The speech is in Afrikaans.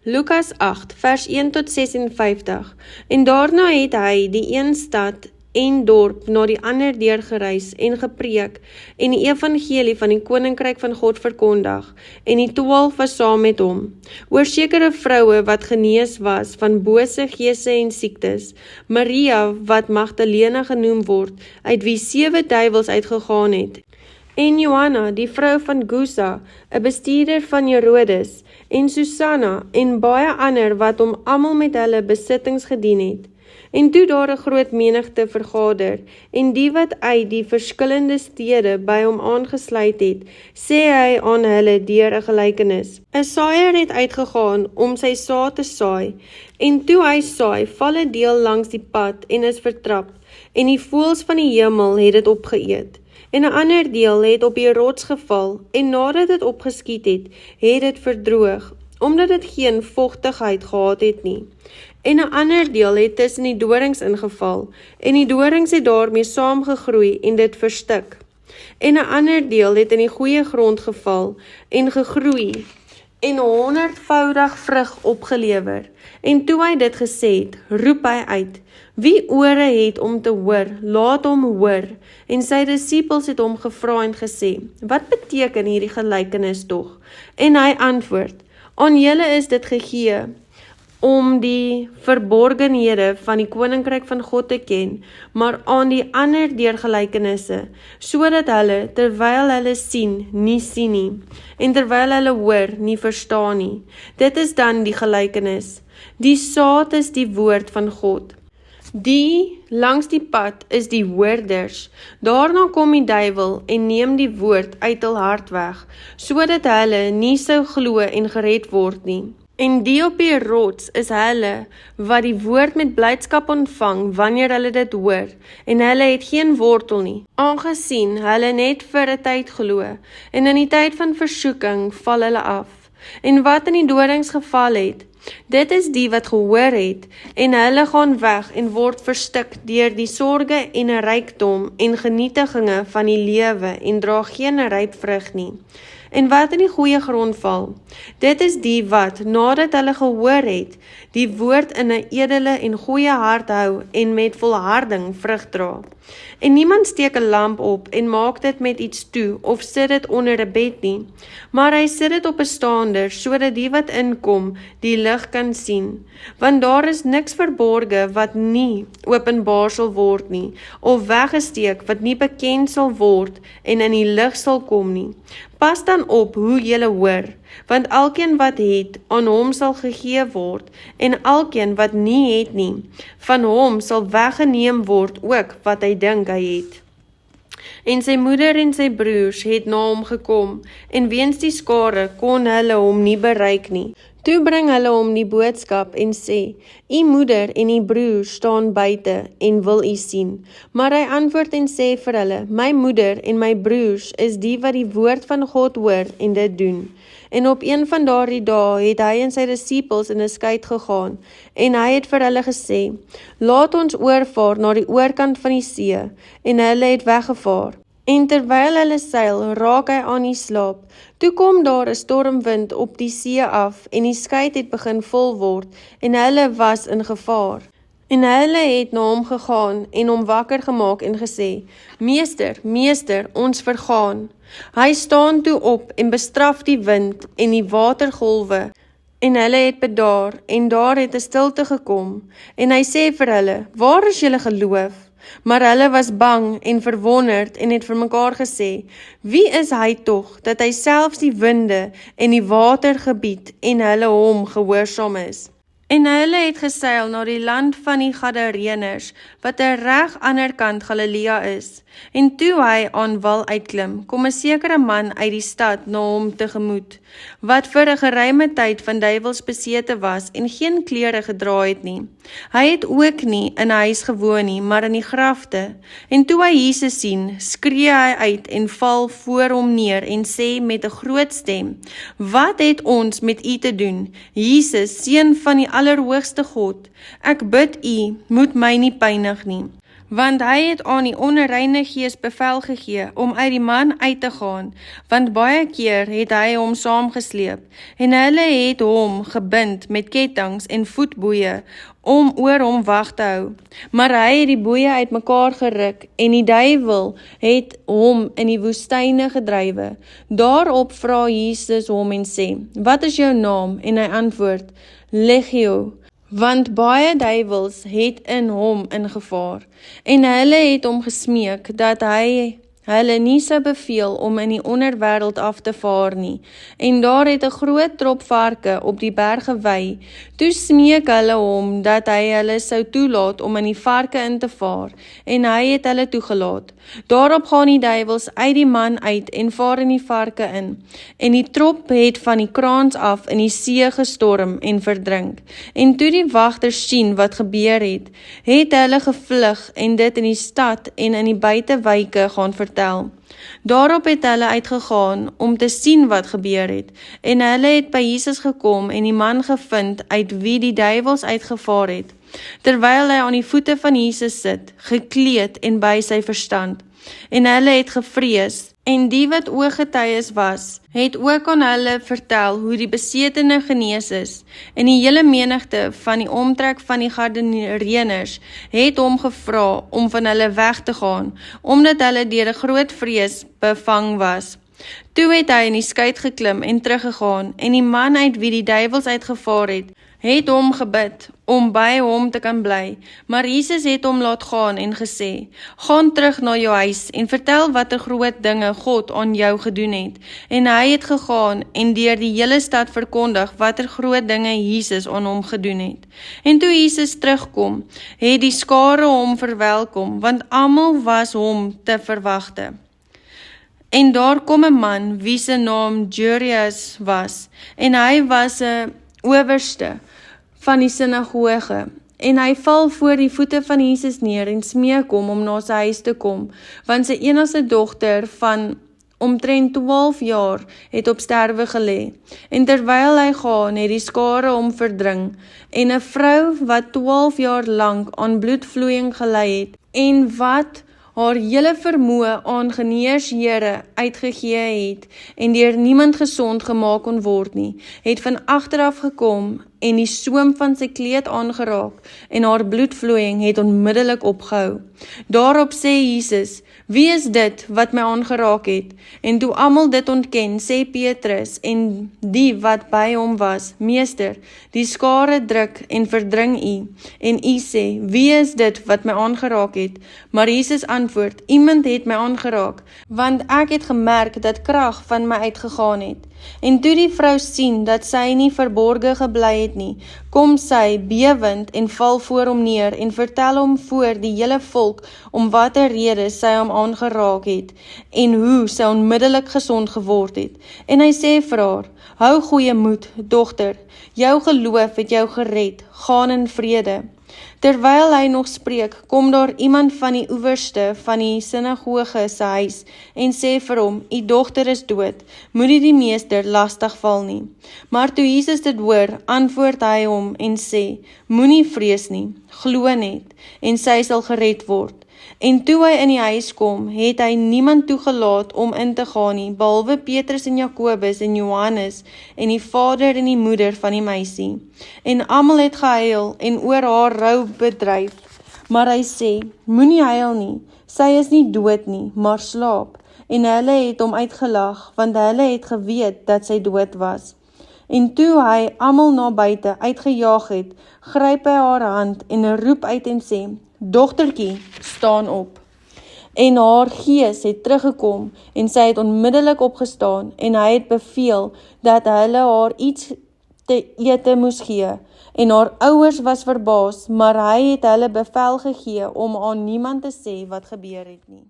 Lukas 8 vers 1 tot 56. En daarna het hy die een stad en dorp na die ander deurgereis en gepreek en die evangelie van die koninkryk van God verkondig, en die 12 was saam met hom. Oor sekere vroue wat genees was van bose geeste en siektes, Maria wat Magdalena genoem word, uit wie 7 duiwels uitgegaan het, en Johanna, die vrou van Gusa, 'n bestuurder van Herodes, en Susanna, en baie ander wat hom almal met hulle besittings gedien het. En toe daar 'n groot menigte vergader, en die wat uit die verskillende stede by hom aangesluit het, sê hy aan hulle deur 'n gelykenis. 'n Saaier het uitgegaan om sy saad te saai, en toe hy saai, val 'n deel langs die pad en is vertrap, en die voëls van die hemel het dit opgeëet. En 'n ander deel het op die rots geval, en nadat dit opgeskiet het dit verdroog, omdat dit geen vogtigheid gehad het nie. En 'n ander deel het tussen die dorings ingeval, en die dorings het daarmee saamgegroei en dit verstik. En 'n ander deel het in die goeie grond geval, en gegroei, en 100voudig vrug opgelewer. En toe hy dit gesê het, roep hy uit, wie ore het om te hoor, laat hom hoor. En sy disippels het hom gevra en gesê, wat beteken hierdie gelykenis tog? En hy antwoord, aan julle is dit gegee, om die verborgenhede van die koninkryk van God te ken, maar aan die ander deur gelykenisse, sodat hulle, terwyl hulle sien, nie sien nie, en terwyl hulle hoor, nie verstaan nie. Dit is dan die gelykenis. Die saad is die woord van God. Die langs die pad is die hoorders. Daarna kom die duiwel en neem die woord uit hul hart weg, sodat hulle nie sou glo en gered word nie. En die op die rots is hulle wat die woord met blydskap ontvang wanneer hulle dit hoor, en hulle het geen wortel nie, aangesien hulle net vir 'n tyd glo, en in die tyd van versoeking val hulle af. En wat in die dorings geval het, dit is die wat gehoor het, en hulle gaan weg en word verstik deur die sorge en 'n rykdom en genietigings van die lewe en dra geen ryp vrug nie. En wat in die goeie grond val, dit is die wat, nadat hulle gehoor het, die woord in 'n edele en goeie hart hou en met volharding vrug dra. En niemand steek 'n lamp op en maak dit met iets toe of sit dit onder 'n bed nie, maar hy sit dit op 'n staander, sodat die wat inkom die lig kan sien. Want daar is niks verborge wat nie openbaar sal word nie, of weggesteek wat nie bekend sal word en in die lig sal kom nie. Pas dan op hoe julle hoor, want elkeen wat het, aan hom sal gegee word, en elkeen wat nie het nie, van hom sal weggeneem word ook wat hy dink hy het. En sy moeder en sy broers het na hom gekom, en weens die skare kon hulle hom nie bereik nie. Toe bring hulle hom die boodskap en sê, u moeder en u broers staan buite en wil u sien. Maar hy antwoord en sê vir hulle, my moeder en my broers is die wat die woord van God hoor en dit doen. En op een van daardie dae het hy en sy disippels in 'n skei gegaan, en hy het vir hulle gesê, laat ons oorvaar na die oorkant van die see, en hulle het weggevaar. En terwyl hulle seil, raak hy aan die slaap. Toe kom daar 'n stormwind op die see af, en die skei het begin vol word, en hulle was in gevaar. En hulle het na hom gegaan, en hom wakker gemaak en gesê, Meester, Meester, ons vergaan. Hy staan toe op, en bestraf die wind, en die watergolwe, en hulle het bedaar, en daar het 'n stilte gekom. En hy sê vir hulle, waar is julle geloof? Maar hulle was bang en verwonderd en het vir mekaar gesê, wie is hy tog, dat hy selfs die winde en die water gebied en hulle hom gehoorsaam is? En hulle het geseil na die land van die Gadareners, wat reg ander kant Galilea is. En toe hy aan wal uitklim, kom 'n sekere man uit die stad na hom tegemoet, wat vir 'n geruime tyd van duiwels besete was en geen klere gedra het nie. Hy het ook nie in 'n huis gewoon nie, maar in die grafte. En toe hy Jesus sien, skree hy uit en val voor hom neer en sê met 'n groot stem, wat het ons met u te doen, Jesus, seun van die Allerhoogste God? Ek bid u, moet my nie pynig nie. want hy het aan die onreine gees bevel gegee om uit die man uit te gaan, want baie keer het hy hom saamgesleep, en hulle het hom gebind met kettinge en voetboeie, om oor hom wag te hou. Maar hy het die boeie uitmekaar geruk, en die duiwel het hom in die woestyne gedrywe. Daarop vra Jesus hom en sê, wat is jou naam? En hy antwoord, Legio, want baie duiwels het in hom ingevaar, en hulle het hom gesmeek, dat hy hulle nie sou beveel om in die onderwêreld af te vaar nie. En daar het 'n groot trop varke op die berg gewei. Toe smeek hulle hom, dat hy hulle sou toelaat om in die varke in te vaar, en hy het hulle toegelaat. Daarop gaan die duiwels uit die man uit en vaar in die varke in, en die trop het van die kraans af in die see gestorm en verdrink. En toe die wagters sien wat gebeur het hulle gevlug en dit in die stad en in die buitewyke gaan vertel. Daarop het hulle uitgegaan om te sien wat gebeur het, en hulle het by Jesus gekom en die man gevind uit wie die duiwels uitgevaar het, terwyl hy aan die voete van Jesus sit, gekleed en by sy verstand. En hulle het gevrees, en die wat ooggetuies was, het ook aan hulle vertel hoe die besetene genees is, en die hele menigte van die omtrek van die Gadareëners het hom gevra om van hulle weg te gaan, omdat hulle deur 'n groot vrees bevang was. Toe het hy in die skei geklim en teruggegaan, en die man uit wie die duiwels uitgevaar het hom gebid om by hom te kan bly, maar Jesus het hom laat gaan en gesê, gaan terug na jou huis en vertel watter groot dinge God aan jou gedoen het. En hy het gegaan en deur die hele stad verkondig watter groot dinge Jesus aan hom gedoen het. En toe Jesus terugkom, het die skare hom verwelkom, want almal was hom te verwagte. En daar kom 'n man wie se naam Jairus was, en hy was 'n owerste van die sinagoge, en hy val voor die voete van Jesus neer en smeek hom om na sy huis te kom, want sy enigste dogter van omtrent 12 jaar het op sterwe gelê. En terwyl hy gaan, het die skare hom verdring, en 'n vrou wat 12 jaar lank aan bloedvloeiing gely het, en wat haar hele vermoë aan geneeshere uitgegee het, en deur niemand gesond gemaak kon word nie, het van agteraf gekom en die soem van sy kleed aangeraak, en haar bloedvloeiing het onmiddellik opgehou. Daarop sê Jesus, wie is dit wat my aangeraak het? En toe almal dit ontken, sê Petrus en die wat by hom was, Meester, die skare druk en verdring u, en u sê, wie is dit wat my aangeraak het? Maar Jesus antwoord, iemand het my aangeraak, want ek het gemerk dat krag van my uitgegaan het. En toe die vrou sien dat sy nie verborge gebly het nie, kom sy bewend en val voor hom neer en vertel hom voor die hele volk om watter rede sy hom aangeraak het en hoe sy onmiddellik gesond geword het. En hy sê vir haar, hou goeie moed, dogter, jou geloof het jou gered, gaan in vrede. Terwyl hy nog spreek, kom daar iemand van die owerste van die sinagoge se huis en sê vir hom, u dogter is dood, moenie die meester lastig val nie. Maar toe Jesus dit hoor, antwoord hy hom en sê, moenie vrees nie, glo net, en sy sal gered word. En toe hy in die huis kom, het hy niemand toegelaat om in te gaan nie, behalwe Petrus en Jakobus en Johannes en die vader en die moeder van die meisie. En almal het gehuil en oor haar rou bedryf. Maar hy sê, moenie huil nie, sy is nie dood nie, maar slaap. En hulle het hom uitgelag, want hulle het geweet dat sy dood was. En toe hy almal na buite uitgejaag het, gryp hy haar hand en roep uit en sê, dogtertjie, staan op. En haar gees het teruggekom en sy het onmiddellik opgestaan en hy het beveel dat hulle haar iets te ete moes gee. En haar ouers was verbaas, maar hy het hulle bevel gegee om aan niemand te sê wat gebeur het nie.